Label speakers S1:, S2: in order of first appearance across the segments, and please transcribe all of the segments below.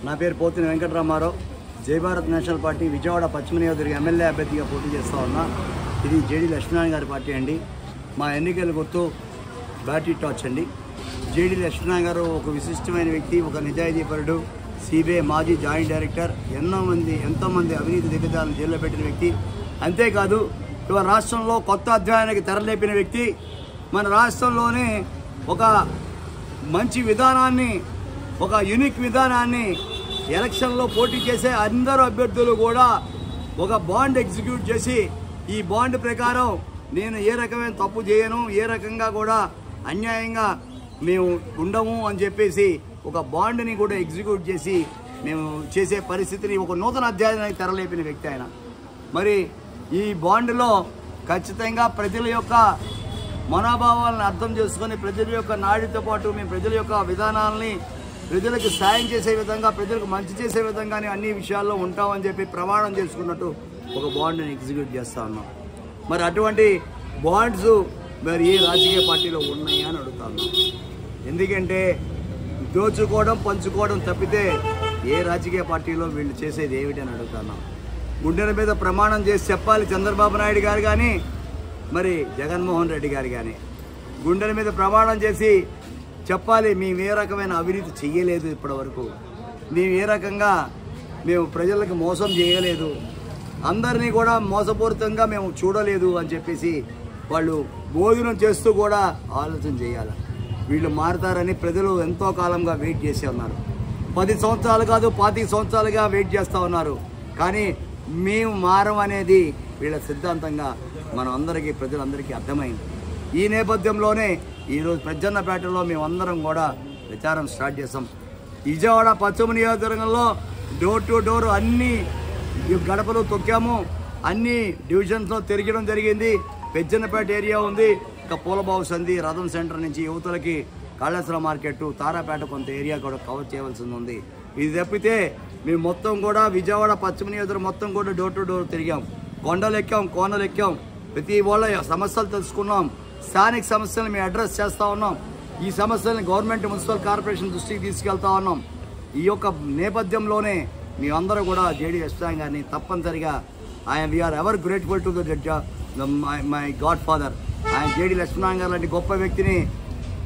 S1: నా పేరు పోతిన వెంకటరామారావు. జై భారత్ నేషనల్ పార్టీ విజయవాడ పశ్చిమ నియోజకవర్గ ఎమ్మెల్యే అభ్యర్థిగా పోటీ చేస్తూ ఉన్నా. ఇది జేడీ లక్ష్మీనారాయణ గారి పార్టీ అండి. మా ఎన్నికల గుర్తు బ్యాటరీ టార్చ్ అండి. జేడీ లక్ష్మీనారాయణ గారు ఒక విశిష్టమైన వ్యక్తి, ఒక నిజాయితీపరుడు, సిబిఐ మాజీ జాయింట్ డైరెక్టర్, ఎంతోమంది అవినీతి దిగ్గజాలను జైల్లో పెట్టిన వ్యక్తి. అంతేకాదు ఇవాళ రాష్ట్రంలో కొత్త అధ్యాయానికి తెరలేపిన వ్యక్తి. మన రాష్ట్రంలోనే ఒక మంచి విధానాన్ని, ఒక యూనిక్ విధానాన్ని ఎలక్షన్లో పోటీ చేసే అందరూ అభ్యర్థులు కూడా ఒక బాండ్ ఎగ్జిక్యూట్ చేసి, ఈ బాండ్ ప్రకారం నేను ఏ రకమైన తప్పు చేయను, ఏ రకంగా కూడా అన్యాయంగా మేము ఉండము అని చెప్పేసి ఒక బాండ్ని కూడా ఎగ్జిక్యూట్ చేసి మేము చేసే పరిస్థితిని ఒక నూతన అధ్యాయానికి తెరలేపిన వ్యక్తి ఆయన. మరి ఈ బాండ్లో ఖచ్చితంగా ప్రజల యొక్క మనోభావాలను అర్థం చేసుకొని, ప్రజల యొక్క నాడితో పాటు మేము ప్రజల యొక్క విధానాలని ప్రజలకు సాయం చేసే విధంగా, ప్రజలకు మంచి చేసే విధంగానే అన్ని విషయాల్లో ఉంటామని చెప్పి ప్రమాణం చేసుకున్నట్టు ఒక బాండ్ని ఎగ్జిక్యూట్ చేస్తూ ఉన్నాం. మరి అటువంటి బాండ్స్ మరి ఏ రాజకీయ పార్టీలో ఉన్నాయా అని అడుగుతా ఉన్నాం. ఎందుకంటే దోచుకోవడం, పంచుకోవడం తప్పితే ఏ రాజకీయ పార్టీలో వీళ్ళు చేసేది ఏమిటి అని అడుగుతున్నాం. గుండెల మీద ప్రమాణం చేసి చెప్పాలి చంద్రబాబు నాయుడు గారు కానీ, మరి జగన్మోహన్ రెడ్డి గారు కానీ గుండెల మీద ప్రమాణం చేసి చెప్పాలి, మేము ఏ రకమైన అవినీతి చెయ్యలేదు, ఇప్పటి వరకు మేము ఏ రకంగా మేము ప్రజలకు మోసం చేయలేదు, అందరినీ కూడా మోసపూరితంగా మేము చూడలేదు అని చెప్పేసి వాళ్ళు భోజనం చేస్తూ కూడా ఆలోచన చేయాలి. వీళ్ళు మారుతారని ప్రజలు ఎంతో కాలంగా వెయిట్ చేసి ఉన్నారు. 10 సంవత్సరాలు కాదు 25 సంవత్సరాలుగా వెయిట్ చేస్తూ ఉన్నారు. కానీ మేము మారం అనేది వీళ్ళ సిద్ధాంతంగా మనం అందరికీ, ప్రజలందరికీ అర్థమైంది. ఈ నేపథ్యంలోనే ఈరోజు ప్రజన్నపేటలో మేమందరం కూడా ప్రచారం స్టార్ట్ చేసాం. విజయవాడ పశ్చిమ నియోజకవర్గంలో డోర్ టు డోర్ అన్ని గడపలు తొక్కాము, అన్ని డివిజన్స్లో తిరగడం జరిగింది. పెజ్జన్నపేట ఏరియా ఉంది, ఇంకా పూలబావు సంధి, రథం సెంటర్ నుంచి యువతలకి కాళేశ్వర మార్కెట్, తారాపేట కొంత ఏరియా కూడా కవర్ చేయవలసి ఉంది. ఇది తప్పితే మేము మొత్తం కూడా విజయవాడ పశ్చిమ నియోజకవర్గం మొత్తం కూడా డోర్ టు డోర్ తిరిగాం, కొండలు ఎక్కాం, కోనలు ఎక్కాం, ప్రతి వాళ్ళ సమస్యలు తెలుసుకున్నాం, స్థానిక సమస్యలను మేము అడ్రస్ చేస్తూ ఉన్నాం. ఈ సమస్యలను గవర్నమెంట్, మున్సిపల్ కార్పొరేషన్ దృష్టికి తీసుకెళ్తా ఉన్నాం. ఈ యొక్క నేపథ్యంలోనే మేమందరూ కూడా జేడీ లక్ష్మీనారాయణ గారిని తప్పనిసరిగా we are ever grateful to my godfather. ఆయన జేడీ లక్ష్మీనారాయణ గారు లాంటి గొప్ప వ్యక్తిని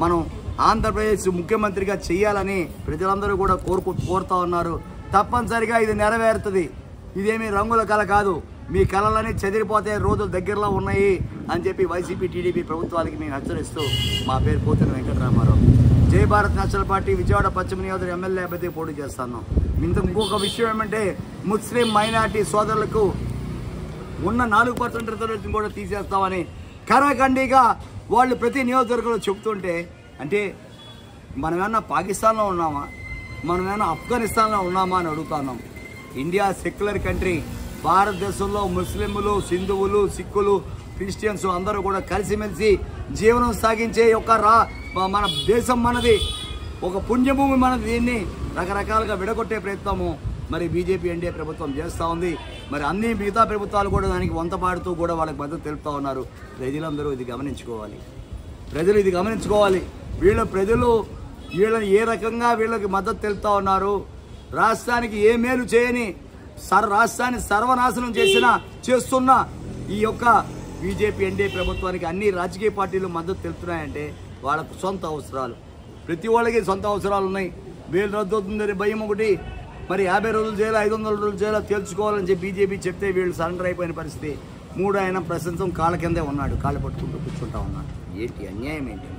S1: మనం ఆంధ్రప్రదేశ్ ముఖ్యమంత్రిగా చేయాలని ప్రజలందరూ కూడా కోరుతూ ఉన్నారు. తప్పనిసరిగా ఇది నెరవేరుతుంది. ఇదేమీ రంగుల కళ కాదు. మీ కళలని చెదిరిపోతే రోజులు దగ్గరలో ఉన్నాయి అని చెప్పి వైసీపీ, టీడీపీ ప్రభుత్వాలకి మేము హెచ్చరిస్తూ మా పేరు పోతిన వెంకటరామారావు. జై భారత్ నేషనల్ పార్టీ విజయవాడ పశ్చిమ నియోజకవర్గ ఎమ్మెల్యే అభ్యర్థి పోటీ చేస్తున్నాం. ఇంకొక విషయం ఏమంటే, ముస్లిం మైనార్టీ సోదరులకు ఉన్న 4% రిజర్వేషన్ కూడా తీసేస్తామని కరాఖండిగా వాళ్ళు ప్రతి నియోజకవర్గంలో చెబుతుంటే, అంటే మనం ఏమన్నా పాకిస్తాన్లో ఉన్నామా, మనం ఏమన్నా ఆఫ్ఘనిస్తాన్లో ఉన్నామా అని అడుగుతున్నాం. India secular country. భారతదేశంలో ముస్లింలు, హిందువులు, సిక్కులు, క్రిస్టియన్స్ అందరూ కూడా కలిసిమెలిసి జీవనం సాగించే మన దేశం మనది, ఒక పుణ్యభూమి మనది. దీన్ని రకరకాలుగా విడగొట్టే ప్రయత్నము మరి బీజేపీ ఎన్డీఏ ప్రభుత్వం చేస్తూ ఉంది. మరి అన్ని మిగతా ప్రభుత్వాలు కూడా దానికి వంతపాడుతూ కూడా వాళ్ళకి మద్దతు తెలుపుతూ ఉన్నారు. ప్రజలందరూ ఇది గమనించుకోవాలి, ప్రజలు ఇది గమనించుకోవాలి. ప్రజలు వీళ్ళని ఏ రకంగా వీళ్ళకి మద్దతు తెలుపుతూ ఉన్నారు. రాష్ట్రానికి ఏ మేలు చేయని, రాష్ట్రాన్ని సర్వనాశనం చేస్తున్న ఈ యొక్క బీజేపీ ఎన్డీఏ ప్రభుత్వానికి అన్ని రాజకీయ పార్టీలు మద్దతు తెలుపుతున్నాయంటే వాళ్ళకు సొంత అవసరాలు, ప్రతి వాళ్ళకి సొంత అవసరాలు ఉన్నాయి. బెయిల్ రద్దు అవుతుందని భయం ఒకటి, మరి 50 రోజులు జైలు, 500 రోజులు జైలు తెలుసుకోవాలని చెప్పి బీజేపీ చెప్తే వీళ్ళు సరెండర్ అయిపోయిన పరిస్థితి. 3 ఆయన ప్రస్తుతం కాళ్ళ కిందే ఉన్నాడు, కాళ్ళు పట్టుకుంటూ కూర్చుంటా ఉన్నాడు. ఏంటి అన్యాయం ఏంటి?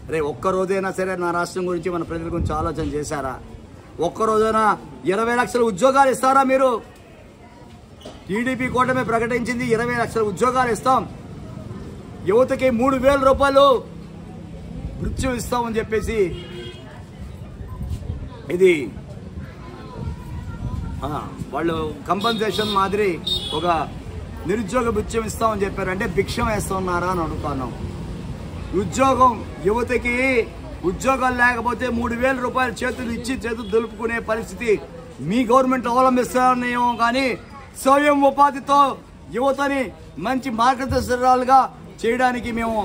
S1: అరే ఒక్కరోజైనా సరే నా రాష్ట్రం గురించి, మన ప్రజల గురించి ఆలోచన చేశారా? ఒక్కరోజైనా 20 లక్షల ఉద్యోగాలు ఇస్తారా మీరు? టీడీపీ కూటమి ప్రకటించింది 20 లక్షల ఉద్యోగాలు ఇస్తాం, యువతకి 3,000 రూపాయలు భృత్యం ఇస్తామని చెప్పేసి ఇది వాళ్ళు కంపెన్సేషన్ మాదిరి ఒక నిరుద్యోగ భృత్యం ఇస్తామని చెప్పారు. అంటే భిక్షం వేస్తున్నారా అని అడుగుతున్నాం. ఉద్యోగం, యువతకి ఉద్యోగాలు లేకపోతే 3,000 రూపాయలు చేతులు ఇచ్చి చేతులు దులుపుకునే పరిస్థితి మీ గవర్నమెంట్ అవలంబిస్తానేమో, కానీ స్వయం ఉపాధితో యువతని మంచి మార్గదర్శకులుగా చేయడానికి మేము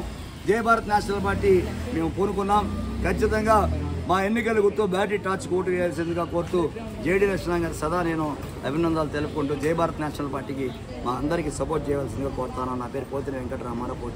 S1: జై భారత్ నేషనల్ పార్టీ మేము పూనుకున్నాం. ఖచ్చితంగా మా ఎన్నికల గుర్తు బ్యాటరీ టార్చ్ ఓటు వేయాల్సిందిగా కోరుతూ జేడీ లక్ష్మణ్ గారు సదా నేను అభినందనలు తెలుపుకుంటూ జై భారత్ నేషనల్ పార్టీకి మా అందరికీ సపోర్ట్ చేయవలసిందిగా కోరుతాను. నా పేరు పోతిన వెంకటరామారావు.